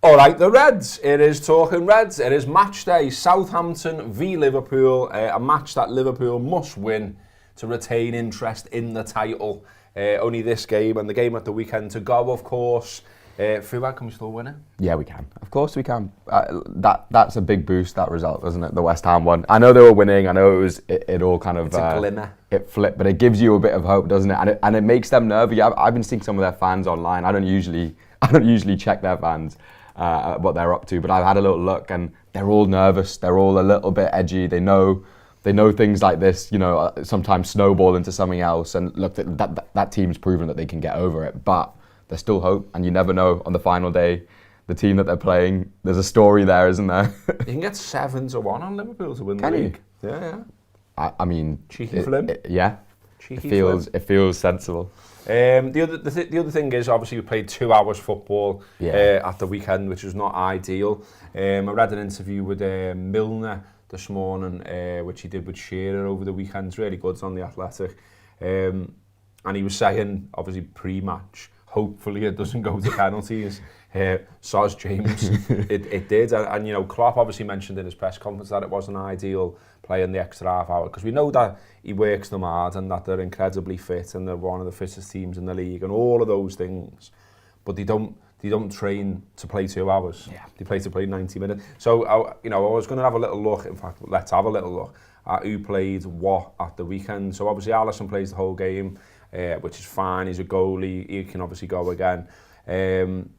All right, the Reds. It is talking Reds. It is match day. Southampton v Liverpool. A match that Liverpool must win to retain interest in the title. Only this game and the game at the weekend to go, of course. Fuad, can we still win it? Yeah, we can. Of course we can. That's a big boost, that result, isn't it? The West Ham one. I know they were winning. I know it all kind of... It's a glimmer. It flipped, but it gives you a bit of hope, doesn't it? And it makes them nervy. I've been seeing some of their fans online. I don't usually check their fans. What they're up to, but I've had a little look and they're all nervous, they're all a little bit edgy, they know things like this, sometimes snowball into something else, and look, that team's proven that they can get over it, but there's still hope, and you never know on the final day, the team that they're playing, there's a story there, isn't there? You can get 7-1 on Liverpool to win the league. Yeah. I mean... Cheeky flim. Yeah. Cheeky it feels sensible. The other thing is, obviously, we played 2 hours football at the weekend, which was not ideal. I read an interview with Milner this morning, which he did with Shearer over the weekend. It's really good on The Athletic. And he was saying, obviously, pre-match, hopefully it doesn't go to penalties. Soz James, it did. And Klopp obviously mentioned in his press conference that it wasn't ideal playing the extra half hour, because we know that he works them hard and that they're incredibly fit and they're one of the fittest teams in the league and all of those things, but they don't train to play 2 hours. They play 90 minutes. So I was going to have a little look. In fact, let's have a little look at who played what at the weekend. So obviously Alisson plays the whole game, which is fine. He's a goalie, he can obviously go again.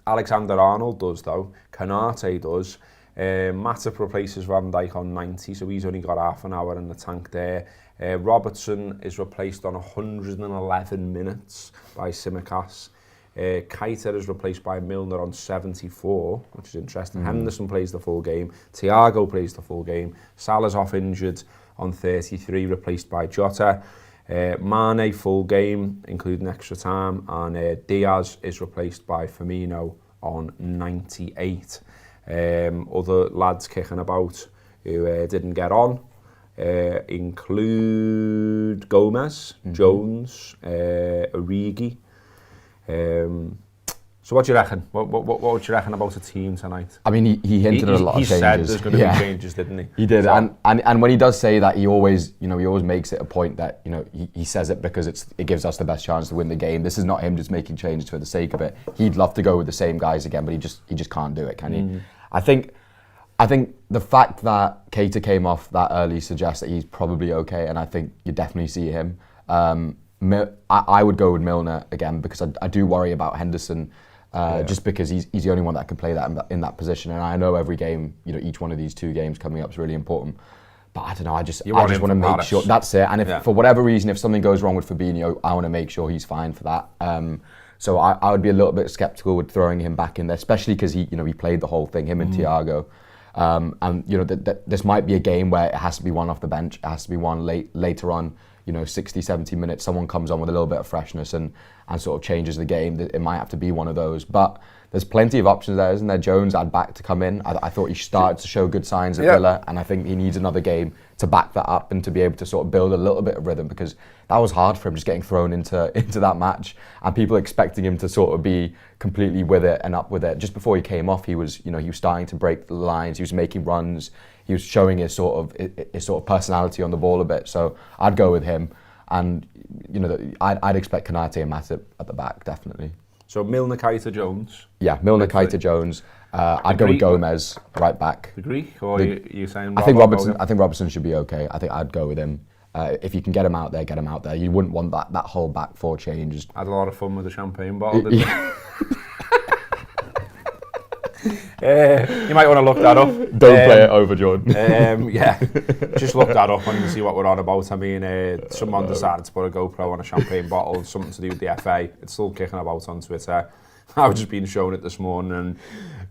Alexander-Arnold does though, Konate does. Matip replaces Van Dijk on 90, so he's only got half an hour in the tank there. Robertson is replaced on 111 minutes by Tsimikas. Keita is replaced by Milner on 74, which is interesting. Henderson plays the full game. Thiago plays the full game. Salah's off injured on 33, replaced by Jota. Mane full game, including extra time, and Diaz is replaced by Firmino on 98. Other lads kicking about who didn't get on include Gomez, Jones, Origi. So what do you reckon? What would you reckon about the team tonight? I mean, he hinted at a lot of changes. He said there's going to be changes, didn't he? He did, so, and when he does say that, he always makes it a point that he says it because it gives us the best chance to win the game. This is not him just making changes for the sake of it. He'd love to go with the same guys again, but he just can't do it, can he? I think the fact that Keita came off that early suggests that he's probably okay, and I think you definitely see him. I would go with Milner again because I do worry about Henderson. Just because he's the only one that can play that in that position, and I know every game, each one of these 2 games coming up is really important. But I don't know, I just want to make sure that's it. And if for whatever reason, if something goes wrong with Fabinho, I want to make sure he's fine for that. So I would be a little bit sceptical with throwing him back in there, especially because he played the whole thing, him and Thiago. And this might be a game where it has to be one off the bench, it has to be one later on. 60, 70 minutes, someone comes on with a little bit of freshness and sort of changes the game. It might have to be one of those. But there's plenty of options there, isn't there? Jones, I'd back to come in. I thought he started to show good signs at Villa, and I think he needs another game to back that up and to be able to sort of build a little bit of rhythm, because that was hard for him just getting thrown into that match and people expecting him to sort of be completely with it and up with it. Just before he came off, he was starting to break the lines, he was making runs, he was showing his sort of personality on the ball a bit. So I'd go with him, and I'd expect Konate and Matip at the back definitely. So Milner, Keita, Jones. Yeah, Milner, Keita, Jones. I'd go with Gomez right back. The Greek, or you saying? I think Robertson should be okay. I think I'd go with him. If you can get him out there, get him out there. You wouldn't want that whole back 4 changes. Had a lot of fun with the champagne bottle, didn't you? You might want to look that up. Don't play it over, Jordan. Just look that up and see what we're on about. I mean, someone decided to put a GoPro on a champagne bottle, something to do with the FA. It's still kicking about on Twitter. I've just been shown it this morning, and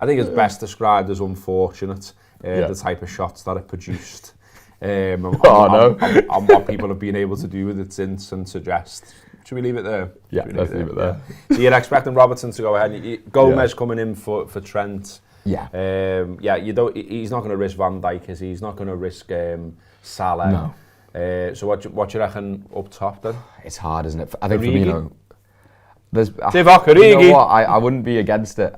I think it's best described as unfortunate, the type of shots that it produced. And what people have been able to do with it since and suggest. Should we leave it there? Yeah, let's leave it there. So you're expecting Robertson to go ahead. Gomez coming in for Trent. Yeah. He's not going to risk Van Dijk, is he? He's not going to risk Salah. No. So what do you reckon up top then? It's hard, isn't it? I think Firmino. Divock Origi. You know what? I wouldn't be against it.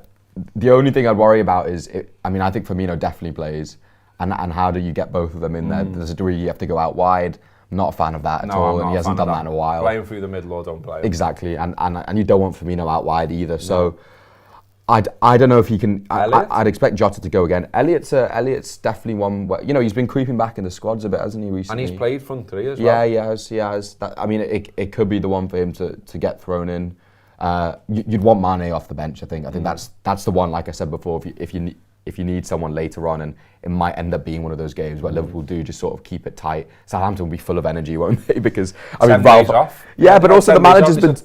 the only thing I'd worry about is, I think Firmino definitely plays, and how do you get both of them in there? There's a degree you have to go out wide. I'm not a fan of that at all, and he hasn't done that in a while. Play him through the middle or don't play him. Exactly, and you don't want Firmino out wide either. So I don't know if he can. I'd expect Jota to go again. Elliott's definitely one where, he's been creeping back in the squads a bit, hasn't he, recently? And he's played front three as well. Yeah, he has. It could be the one for him to get thrown in. You'd want Mane off the bench, I think. I think that's the one, like I said before, if you need someone later on, and it might end up being one of those games where Liverpool do just sort of keep it tight. Southampton will be full of energy, won't they? Because Ralph off. Yeah, but also the manager's been.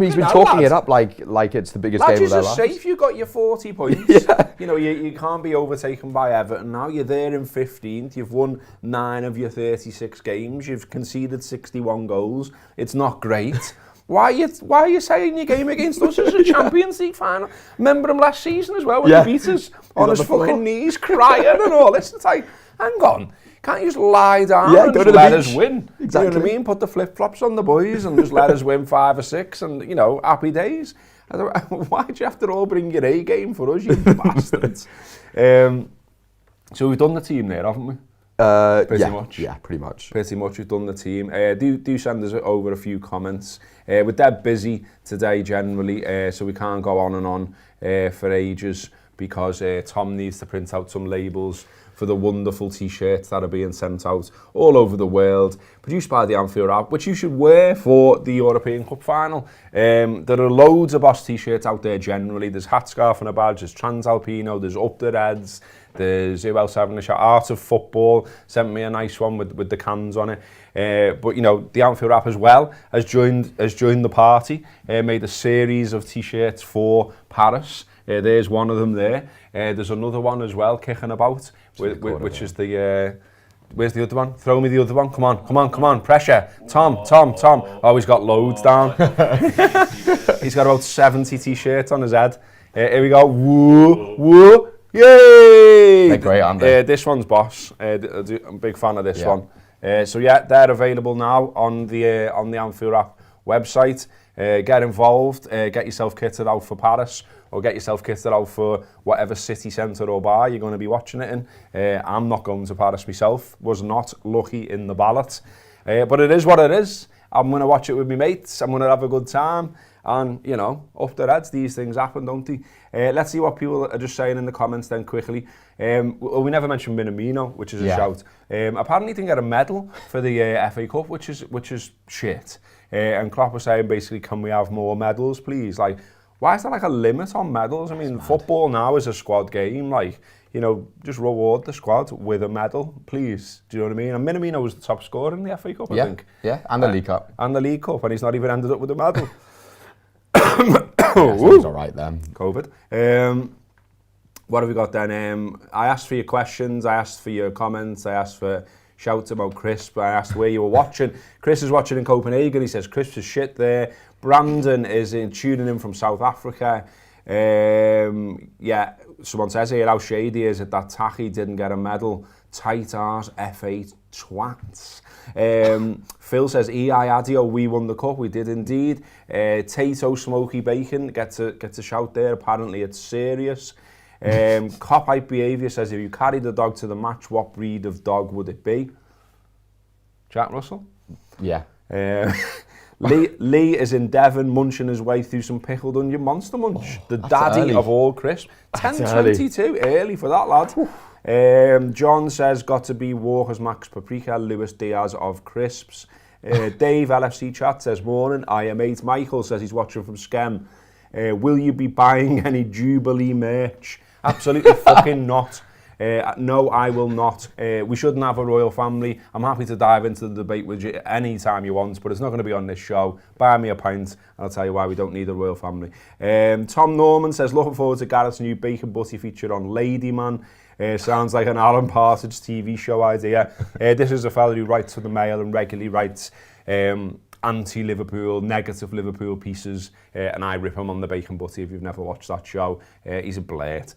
He's been talking it up like it's the biggest game of their lives. You're safe. You got your 40 points. You can't be overtaken by Everton now. You're there in 15th. You've won 9 of your 36 games. You've conceded 61 goals. It's not great. Why are you saying your game against us as a Champions League final? Remember him last season as well when he beat us on his fucking knees, crying and all this. It's like, hang on, can't you just lie down and just let us win? Exactly. You know what I mean? Put the flip-flops on the boys and just let us win 5 or 6 and, happy days. Why'd you have to all bring your A game for us, you bastards? So we've done the team there, haven't we? Pretty much. Yeah, pretty much. Pretty much, we've done the team. Do send us over a few comments. We're dead busy today generally, so we can't go on and on for ages because Tom needs to print out some labels for the wonderful t-shirts that are being sent out all over the world, produced by the Anfield Wrap, which you should wear for the European Cup final. There are loads of Boss t-shirts out there generally. There's Hat, Scarf and a Badge, there's Transalpino, there's Up the Reds, there's who else having a shot? Art of Football sent me a nice one with the cans on it. But the Anfield Wrap as well has joined the party. Made a series of t-shirts for Paris. There's one of them there. There's another one as well kicking about, which is the. Where's the other one? Throw me the other one. Come on. Pressure. Tom. Oh, he's got loads down. He's got about 70 t-shirts on his head. Here we go. Woo. Yay! They're great, aren't they? This one's Boss. I'm a big fan of this one. So they're available now on the Anfield Wrap website. Get involved. Get yourself kitted out for Paris, or get yourself kitted out for whatever city centre or bar you're going to be watching it in. I'm not going to Paris myself. Was not lucky in the ballot, but it is what it is. I'm going to watch it with my mates. I'm going to have a good time. And, up the Reds, these things happen, don't they? Let's see what people are just saying in the comments then quickly. We never mentioned Minamino, which is a shout. Apparently he didn't get a medal for the FA Cup, which is shit. And Klopp was saying, basically, can we have more medals, please? Like, why is there like a limit on medals? I mean, football now is a squad game. Like, just reward the squad with a medal, please. Do you know what I mean? And Minamino was the top scorer in the FA Cup, I think. Yeah, and the League Cup. And the League Cup, and he's not even ended up with a medal. He's all right then. COVID. What have we got then? I asked for your questions, I asked for your comments, I asked for shouts about Crisp, I asked where you were watching. Chris is watching in Copenhagen, he says Crisp is shit there. Brandon is tuning in from South Africa. Someone says here how shady is it that Tahi didn't get a medal. Tight arse FA twats. Phil says EI Adio, we won the cup. We did indeed. Tato Smoky Bacon gets a shout there. Apparently it's serious. Cop-hype behaviour says if you carry the dog to the match, what breed of dog would it be? Jack Russell? Yeah. Lee is in Devon munching his way through some pickled onion monster munch. The daddy early. of all crisps. 10:22 early for that lad. John says got to be Walker's Max Paprika, Luis Diaz of crisps. Dave LFC chat says morning. I am 8. Michael says he's watching from Skem. Will you be buying any Jubilee merch? Absolutely fucking not. No, I will not. We shouldn't have a royal family. I'm happy to dive into the debate with you any time you want, but it's not going to be on this show. Buy me a pint, and I'll tell you why we don't need a royal family. Tom Norman says, looking forward to Gareth's new Bacon Butty feature on Ladyman. Sounds like an Alan Partridge TV show idea. This is a fella who writes for the Mail and regularly writes anti-Liverpool, negative Liverpool pieces, and I rip him on the Bacon Butty if you've never watched that show. He's a blurt.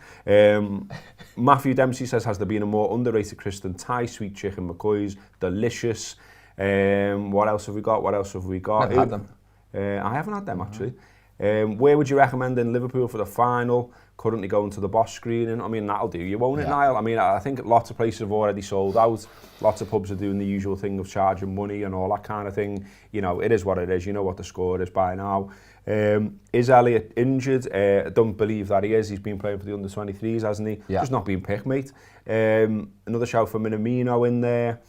Matthew Dempsey says, has there been a more underrated Chris than Thai sweet chicken McCoy's? Delicious. What else have we got? Never had them. I haven't had them, actually. Where would you recommend in Liverpool for the final? Currently going to the Boss screening. I mean, that'll do you, won't it, Niall? I mean, I think lots of places have already sold out. Lots of pubs are doing the usual thing of charging money and all that kind of thing. You know, it is what it is. You know what the score is by now. Is Elliott injured? I don't believe that he is. He's been playing for the under-23s, hasn't he? Yeah. Just not been picked, mate. Another shout for Minamino in there.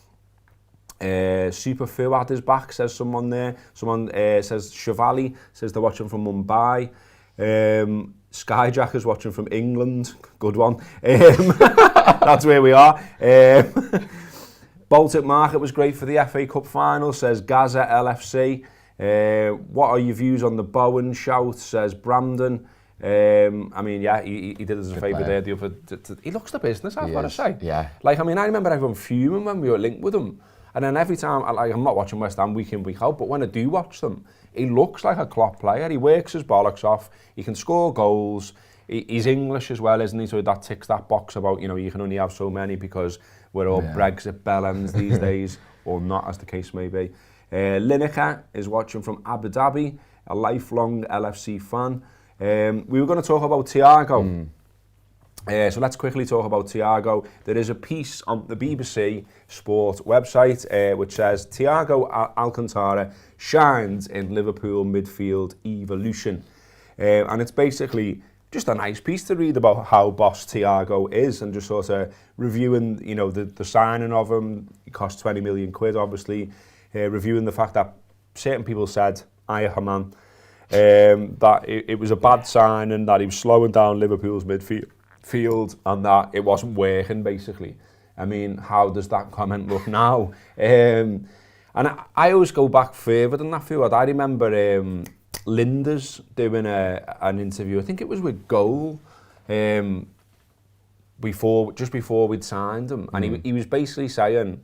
Super Fuad is back, says someone there. Someone says Shivali, says they're watching from Mumbai. Skyjack is watching from England. Good one. That's where we are. Baltic Market was great for the FA Cup final, says Gaza LFC. What are your views on the Bowen shout, says Brandon. I mean, yeah, he did us a favour there. He looks the business, I've got to say. Yeah. Like, I mean, I remember everyone fuming when we were linked with him. And then every time, I'm not watching West Ham week in, week out, but when I do watch them, he looks like a Klopp player. He works his bollocks off. He can score goals. He's English as well, isn't he? So that ticks that box about, you know, you can only have so many because we're all Brexit bellends these days, or not, as the case may be. Lineker is watching from Abu Dhabi, a lifelong LFC fan. We were going to talk about Thiago. So let's quickly talk about Thiago. There is a piece on the BBC Sport website which says Thiago Alcantara shines in Liverpool midfield evolution. And it's basically just a nice piece to read about how boss Thiago is, and just sort of reviewing, you know, the signing of him. It cost 20 million quid, obviously. Reviewing the fact that certain people said, Haman, that it was a bad signing, that he was slowing down Liverpool's midfield. And that it wasn't working, basically. I mean, how does that comment look now? And I always go back further than that, Fuad. I remember Linda's doing an interview, I think it was with Goal, just before we'd signed him. And he was basically saying,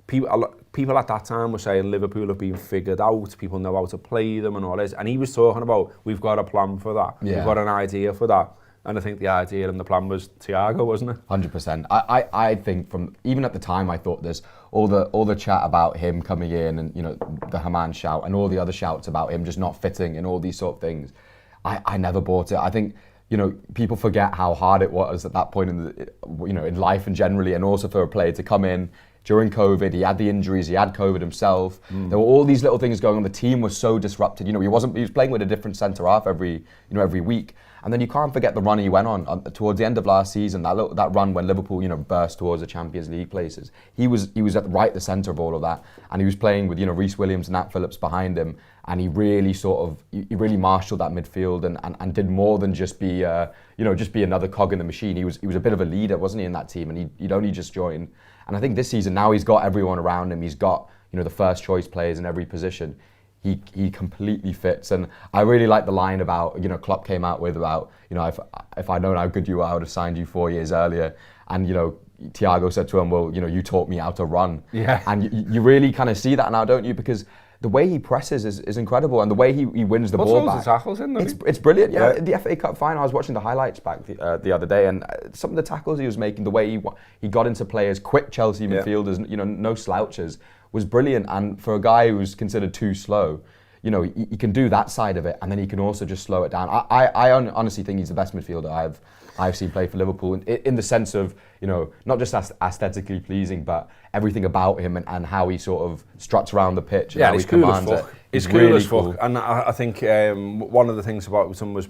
people at that time were saying Liverpool have been figured out, people know how to play them and all this. And he was talking about, we've got a plan for that. Yeah. We've got an idea for that. And I think the idea and the plan was Thiago, wasn't it? 100%. I think from even at the time I thought there's all the chat about him coming in and, you know, the Haman shout and all the other shouts about him just not fitting and all these sort of things. I never bought it. I think, you know, people forget how hard it was at that point in life and generally, and also for a player to come in during COVID. He had the injuries, he had COVID himself. There were all these little things going on. The team was so disrupted. You know, he was playing with a different centre half every week. And then you can't forget the run he went on towards the end of last season, that run when Liverpool, you know, burst towards the Champions League places. He was at the centre of all of that, and he was playing with, you know, Reece Williams and Nat Phillips behind him, and he really really marshalled that midfield and did more than just be another cog in the machine. He was a bit of a leader, wasn't he, in that team, and he'd only just joined. And I think this season now he's got everyone around him. He's got, you know, the first choice players in every position. He completely fits, and I really like the line about, you know, Klopp came out with about, you know, if I'd known how good you are, I would have signed you 4 years earlier. And, you know, Thiago said to him, well, you know, you taught me how to run. Yeah. And you really kind of see that now, don't you? Because the way he presses is incredible, and the way he wins the ball back. Tackles in it's brilliant. Yeah. The FA Cup final, I was watching the highlights back the other day, and some of the tackles he was making, the way he got into players, quick Chelsea midfielders, you know, no slouches, was brilliant. And for a guy who's considered too slow, you know, he can do that side of it, and then he can also just slow it down. I honestly think he's the best midfielder I've seen play for Liverpool in the sense of, you know, not just aesthetically pleasing, but everything about him and how he sort of struts around the pitch. And how he's cool as fuck. He's cool really as fuck. Cool. And I think one of the things about him was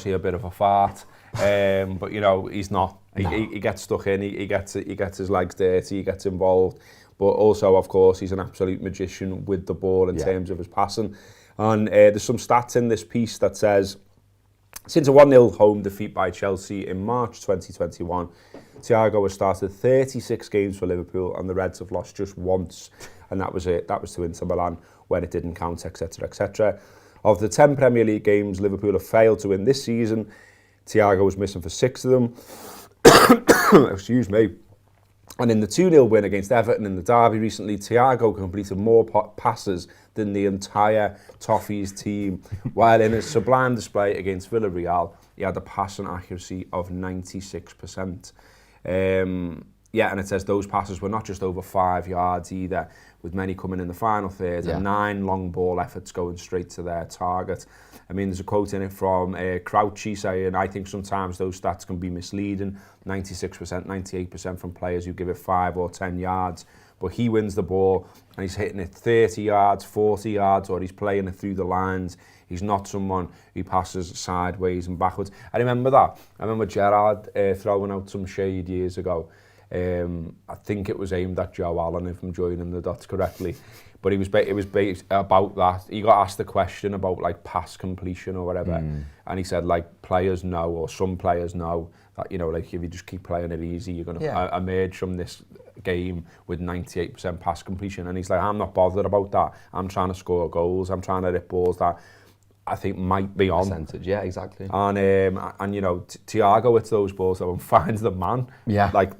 he a bit of a fart? But, you know, he's not. He gets stuck in, he gets his legs dirty, he gets involved. But also, of course, he's an absolute magician with the ball in terms of his passing. And there's some stats in this piece that says, since a 1-0 home defeat by Chelsea in March 2021, Thiago has started 36 games for Liverpool, and the Reds have lost just once. And that was it. That was to Inter Milan, when it didn't count, etc., etc. Of the 10 Premier League games Liverpool have failed to win this season, Thiago was missing for 6 of them. Excuse me. And in the 2-0 win against Everton in the derby recently, Thiago completed more passes than the entire Toffees team, while in a sublime display against Villarreal, he had a passing accuracy of 96%. Yeah, and it says those passes were not just over 5 yards either, with many coming in the final third and 9 long ball efforts going straight to their target. I mean, there's a quote in it from Crouchy saying, I think sometimes those stats can be misleading, 96%, 98% from players who give it 5 or 10 yards. But he wins the ball and he's hitting it 30 yards, 40 yards, or he's playing it through the lines. He's not someone who passes sideways and backwards. I remember that. I remember Gerrard throwing out some shade years ago. I think it was aimed at Joe Allen, if I'm joining the dots correctly. But it was based about that. He got asked a question about like pass completion or whatever, and he said like players know, or some players know that, you know, like if you just keep playing it easy, you're going to emerge from this game with 98% pass completion. And he's like, I'm not bothered about that. I'm trying to score goals. I'm trying to hit balls that I think might be on. Percentage, yeah, exactly. And you know, Thiago hits those balls though and finds the man. Yeah. Like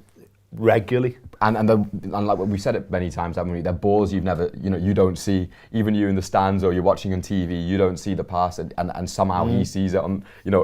regularly. And like we said it many times, haven't we? They're balls you've never, you know, you don't see. Even you in the stands or you're watching on TV, you don't see the pass, and somehow he sees it on, you know,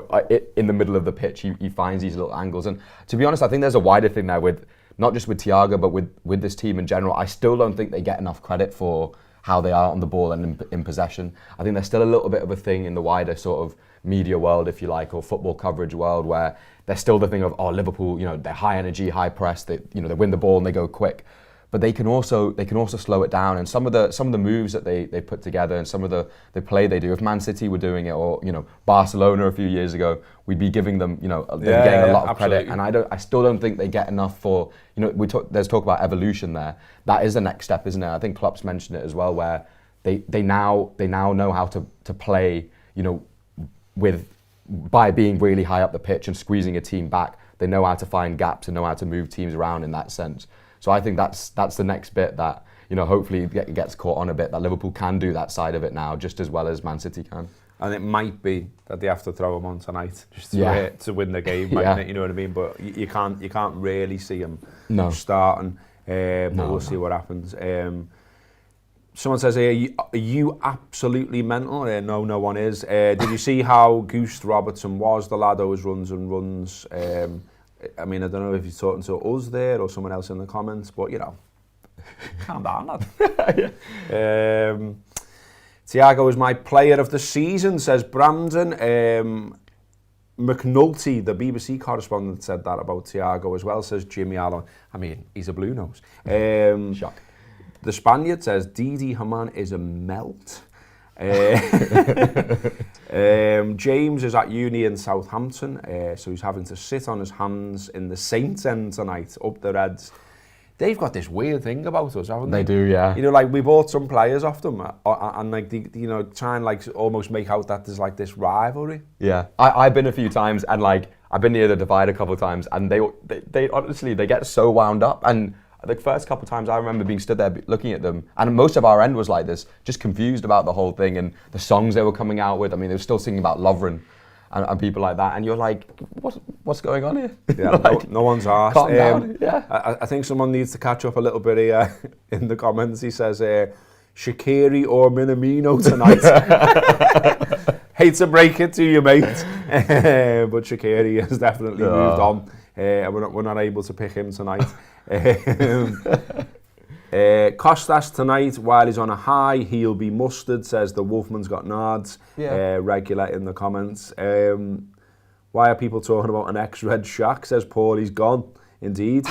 in the middle of the pitch. He finds these little angles. And to be honest, I think there's a wider thing there with not just with Thiago, but with this team in general. I still don't think they get enough credit for how they are on the ball and in possession. I think there's still a little bit of a thing in the wider sort of media world, if you like, or football coverage world, where there's still the thing of, oh, Liverpool, you know, they're high energy, high press, they, you know, they win the ball and they go quick, but they can also slow it down. And some of the moves that they put together and some of the play they do, if Man City were doing it, or, you know, Barcelona a few years agetting we'd be giving them, you know, they're getting a lot of credit. And I still don't think they get enough for, you know, there's talk about evolution there. That is the next step, isn't it? I think Klopp's mentioned it as well, where they now know how to play, you know, by being really high up the pitch and squeezing a team back. They know how to find gaps and know how to move teams around in that sense. So I think that's the next bit that, you know, hopefully gets caught on a bit, that Liverpool can do that side of it now just as well as Man City can. And it might be that they have to throw him on tonight just to win the game, mightn't it? You know what I mean? But you can't really see him starting. But we'll see what happens. Someone says, are you absolutely mental? No one is. Did you see how Goose Robertson was? The lad always runs and runs. I mean, I don't know if he's talking to us there or someone else in the comments, but, you know, calm down, lad. Thiago is my player of the season, says Brandon. McNulty, the BBC correspondent, said that about Thiago as well, says Jimmy Allen. I mean, he's a blue nose. Shock. The Spaniard says Didi Hamann is a melt. James is at uni in Southampton, so he's having to sit on his hands in the Saints end tonight, up the Reds. They've got this weird thing about us, haven't they? They do, yeah. You know, like we bought some players off them, and like you know, try and like almost make out that there's like this rivalry. Yeah, I've been a few times, and like I've been near the divide a couple of times, and they honestly they get so wound up. And the first couple of times I remember being stood there looking at them, and most of our end was like this, just confused about the whole thing and the songs they were coming out with. I mean, they were still singing about Lovren and people like that, and you're like, what's going on here? Yeah, like, no one's asked. Calm down. Yeah. I think someone needs to catch up a little bit here in the comments. He says, Shaqiri or Minamino tonight. Hate to break it to you, mate. But Shaqiri has definitely moved on. We're not able to pick him tonight. Costas tonight, while he's on a high, he'll be mustard, says the Wolfman's got nards. Regular in the comments. Why are people talking about an ex-Red Shaq, says Paul, he's gone. Indeed.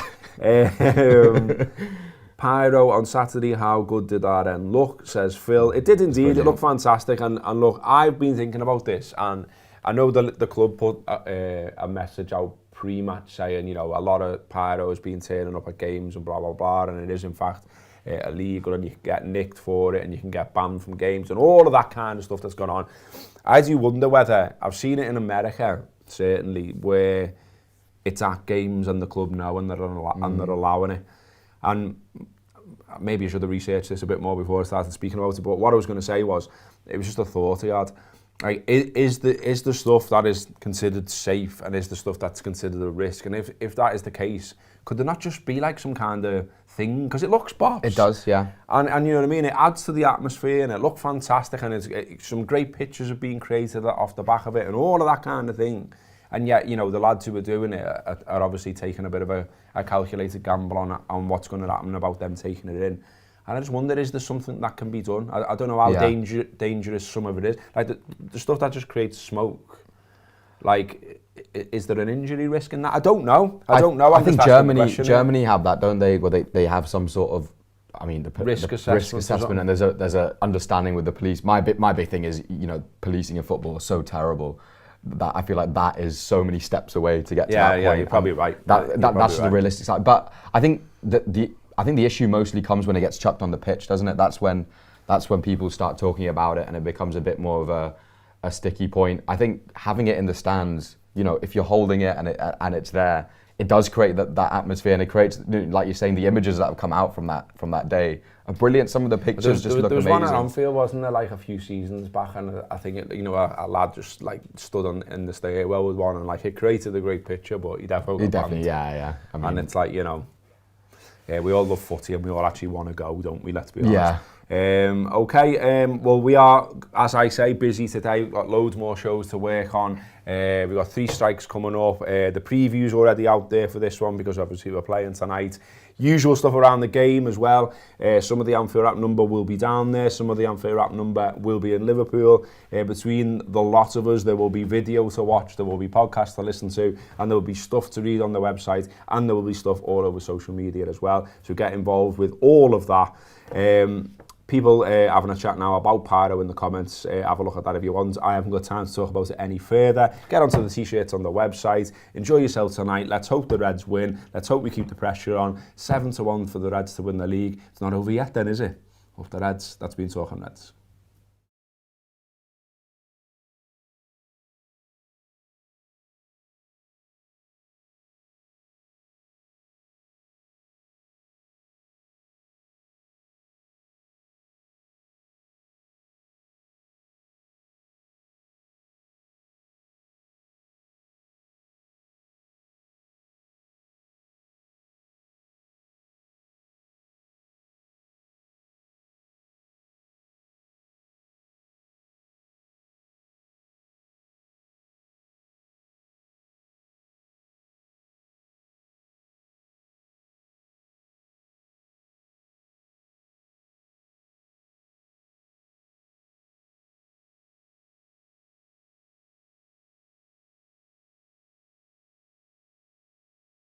Pyro on Saturday, how good did our end look, says Phil. It did indeed, it looked fantastic. And look, I've been thinking about this, and I know the club put a message out pre-match saying, you know, a lot of Pyro has been turning up at games and blah, blah, blah, and it is in fact illegal, and you can get nicked for it, and you can get banned from games, and all of that kind of stuff that's gone on. I do wonder whether, I've seen it in America, certainly, where it's at games and the club know and they're allowing it. And maybe I should have researched this a bit more before I started speaking about it, but what I was going to say was, it was just a thought I had. Like, is the stuff that is considered safe, and is the stuff that's considered a risk? And if that is the case, could there not just be like some kind of thing? Because it looks bops. It does, yeah. And you know what I mean? It adds to the atmosphere, and it looked fantastic, and some great pictures are being created off the back of it, and all of that kind of thing. And yet, you know, the lads who are doing it are obviously taking a bit of a calculated gamble on what's going to happen about them taking it in. And I just wonder, is there something that can be done? I don't know how dangerous some of it is. Like the stuff that just creates smoke. Like, is there an injury risk in that? I don't know. I don't know. I think Germany have that, don't they? Where they have some sort of, I mean, the risk assessment, and there's a understanding with the police. My big thing is, you know, policing in football is so terrible that I feel like that is so many steps away to get to that point. Yeah, you're probably right. That's the realistic side. But I think that the issue mostly comes when it gets chucked on the pitch, doesn't it? That's when people start talking about it and it becomes a bit more of a sticky point. I think having it in the stands, you know, if you're holding it and it's there, it does create that atmosphere, and it creates, like you're saying, the images that have come out from that day are brilliant. Some of the pictures just look amazing. There was one at Anfield, wasn't there, like a few seasons back, and I think a lad just like stood in the stairwell with one, and like it created a great picture, but he definitely yeah. I mean, and it's like, you know, yeah, we all love footy and we all actually want to go, don't we? Let's be honest. Yeah. Well, we are, as I say, busy today. We've got loads more shows to work on. We've got 3 strikes coming up. The preview's already out there for this one because obviously we're playing tonight. Usual stuff around the game as well. Some of the Anfield Wrap number will be down there. Some of the Anfield Wrap number will be in Liverpool. Between the lot of us, there will be video to watch, there will be podcasts to listen to, and there will be stuff to read on the website, and there will be stuff all over social media as well. So get involved with all of that. People having a chat now about Pyro in the comments. Have a look at that if you want. I haven't got time to talk about it any further. Get onto the t-shirts on the website. Enjoy yourself tonight. Let's hope the Reds win. Let's hope we keep the pressure on. 7-1 for the Reds to win the league. It's not over yet then, is it? Hope the Reds. That's been Talking Reds.